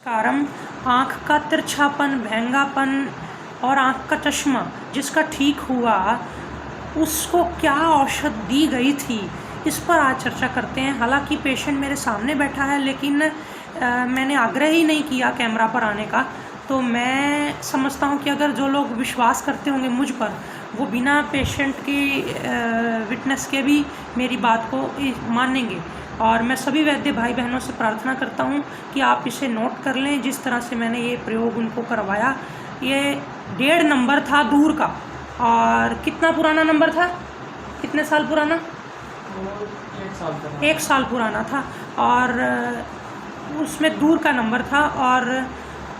कारम आँख का तिरछापन, भेंगापन और आँख का चश्मा जिसका ठीक हुआ, उसको क्या औषध दी गई थी, इस पर आज चर्चा करते हैं। हालांकि पेशेंट मेरे सामने बैठा है, लेकिन मैंने आग्रह ही नहीं किया कैमरा पर आने का। तो मैं समझता हूँ कि अगर जो लोग विश्वास करते होंगे मुझ पर, वो बिना पेशेंट की विटनेस के भी मेरी बात को मानेंगे। और मैं सभी वैद्य भाई बहनों से प्रार्थना करता हूँ कि आप इसे नोट कर लें। जिस तरह से मैंने ये प्रयोग उनको करवाया, ये 1.5 नंबर था दूर का। और कितना पुराना नंबर था, कितने साल पुराना? 1 साल पुराना था। और उसमें दूर का नंबर था और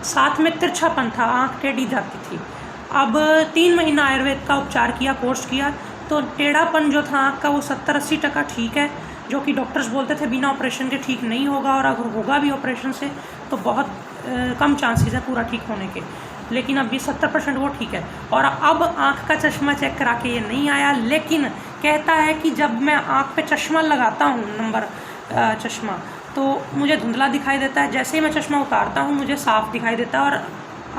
साथ में तिरछापन था, आँख टेढ़ी जाती थी। अब 3 महीना आयुर्वेद का उपचार किया, कोर्स किया, तो टेढ़ापन जो था आँख का वो 70-80% ठीक है, जो कि डॉक्टर्स बोलते थे बिना ऑपरेशन के ठीक नहीं होगा, और अगर होगा भी ऑपरेशन से तो बहुत कम चांसेस है पूरा ठीक होने के। लेकिन अब ये 70% वो ठीक है। और अब आँख का चश्मा चेक करा के ये नहीं आया, लेकिन कहता है कि जब मैं आँख पे चश्मा लगाता हूँ, नंबर चश्मा, तो मुझे धुंधला दिखाई देता है। जैसे ही मैं चश्मा उतारता हूँ मुझे साफ दिखाई देता है, और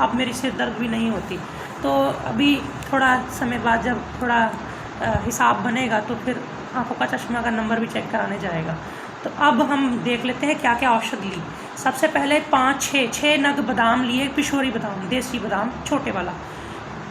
अब मेरी सिर दर्द भी नहीं होती। तो अभी थोड़ा समय बाद जब थोड़ा हिसाब बनेगा तो फिर आँखों का चश्मा का नंबर भी चेक कराने जाएगा। तो अब हम देख लेते हैं क्या क्या औषध ली। सबसे पहले 5-6 नग बादाम लिए, पिशोरी बादाम, देसी बादाम छोटे वाला,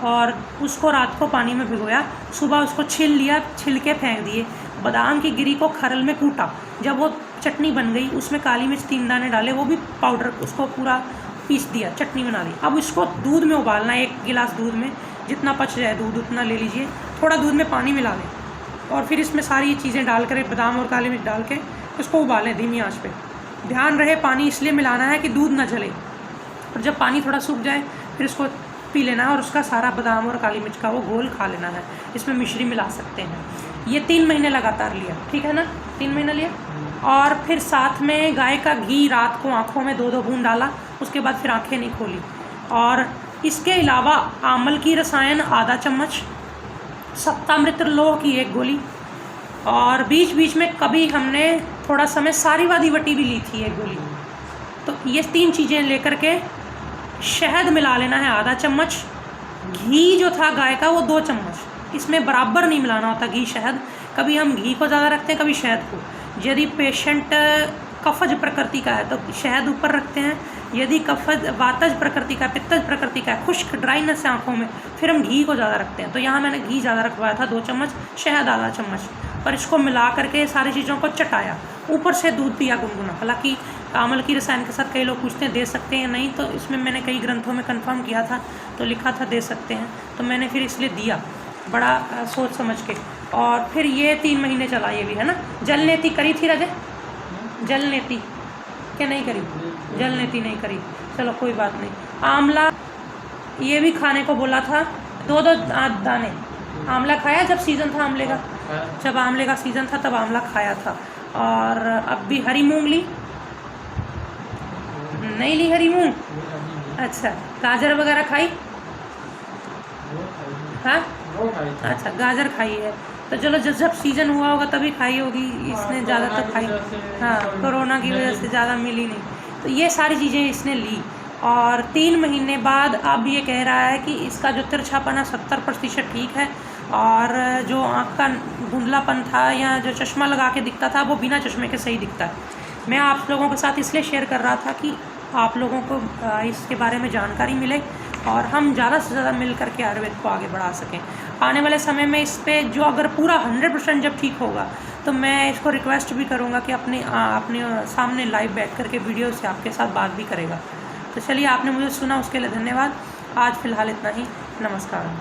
और उसको रात को पानी में भिगोया, सुबह उसको छील लिया, छिल के फेंक दिए। बादाम की गिरी को खरल में कूटा, जब वो चटनी बन गई उसमें काली मिर्च 3 दाने डाले, वो भी पाउडर, उसको पूरा पीस दिया, चटनी बना दी। अब इसको दूध में उबालना, 1 गिलास दूध में, जितना पच जाए दूध उतना ले लीजिए, थोड़ा दूध में पानी मिला लें, और फिर इसमें सारी चीज़ें डाल कर, बादाम और काली मिर्च डाल के उसको उबालें धीमी आंच पे। ध्यान रहे पानी इसलिए मिलाना है कि दूध ना जले, और जब पानी थोड़ा सूख जाए फिर उसको पी लेना है, और उसका सारा बादाम और काली मिर्च का वो घोल खा लेना है। इसमें मिश्री मिला सकते हैं। ये 3 महीने लगातार लिया, ठीक है ना? 3 महीना लिया। और फिर साथ में गाय का घी रात को आँखों में 2-2 बूंद डाला, उसके बाद फिर आँखें नहीं खोली। और इसके अलावा आमल की रसायन आधा चम्मच, सप्तामृत लोह की 1 गोली, और बीच बीच में कभी हमने थोड़ा समय सारीवादी वटी भी ली थी 1 गोली। तो ये 3 चीज़ें लेकर के शहद मिला लेना है आधा चम्मच, घी जो था गाय का वो 2 चम्मच, इसमें बराबर नहीं मिलाना होता घी शहद। कभी हम घी को ज़्यादा रखते हैं, कभी शहद को। यदि पेशेंट कफज प्रकृति का है तो शहद ऊपर रखते हैं, यदि कफज वातज प्रकृति का, पित्तज प्रकृति का है, खुश्क ड्राइनेस है आँखों में, फिर हम घी को ज़्यादा रखते हैं। तो यहाँ मैंने घी ज़्यादा रखवाया था, 2 चम्मच, शहद आधा चम्मच, पर इसको मिला करके सारी चीज़ों को चटाया, ऊपर से दूध पिया गुनगुना। हालांकि आमल की रसायन के साथ कई लोग पूछते हैं दे सकते हैं नहीं, तो इसमें मैंने कई ग्रंथों में कंफर्म किया था तो लिखा था दे सकते हैं, तो मैंने फिर इसलिए दिया बड़ा सोच समझ के। और फिर ये 3 महीने चला, ये भी है ना। जलनेती करी थी राजे? जलनेती क्या नहीं करी? जलनेती नहीं करी, चलो कोई बात नहीं। आंवला ये भी खाने को बोला था, 2-2 दाने आंवला खाया जब सीज़न था आंवले का, जब आंवले का सीज़न था तब आंवला खाया था। और अब भी हरी मूंग ली, नहीं ली हरी मूंग? अच्छा, गाजर वगैरह खाई? हाँ, अच्छा, गाजर खाई है। तो चलो जब सीज़न हुआ होगा तभी खाई होगी, इसने ज़्यादा तो खाई, हाँ, कोरोना की वजह से ज़्यादा मिली नहीं। तो ये सारी चीज़ें इसने ली। और 3 महीने बाद अब ये कह रहा है कि इसका जो तिरछापन है 70% ठीक है, और जो आँख का धुंधलापन था या जो चश्मा लगा के दिखता था वो बिना चश्मे के सही दिखता है। मैं आप लोगों के साथ इसलिए शेयर कर रहा था कि आप लोगों को इसके बारे में जानकारी मिले, और हम ज़्यादा से ज़्यादा मिल करके आयुर्वेद को आगे बढ़ा सकें। आने वाले समय में इस पर जो अगर पूरा 100% जब ठीक होगा तो मैं इसको रिक्वेस्ट भी करूँगा कि अपने सामने लाइव बैठ करके वीडियो से आपके साथ बात भी करेगा। तो चलिए, आपने मुझे सुना उसके लिए धन्यवाद। आज फ़िलहाल इतना ही, नमस्कार।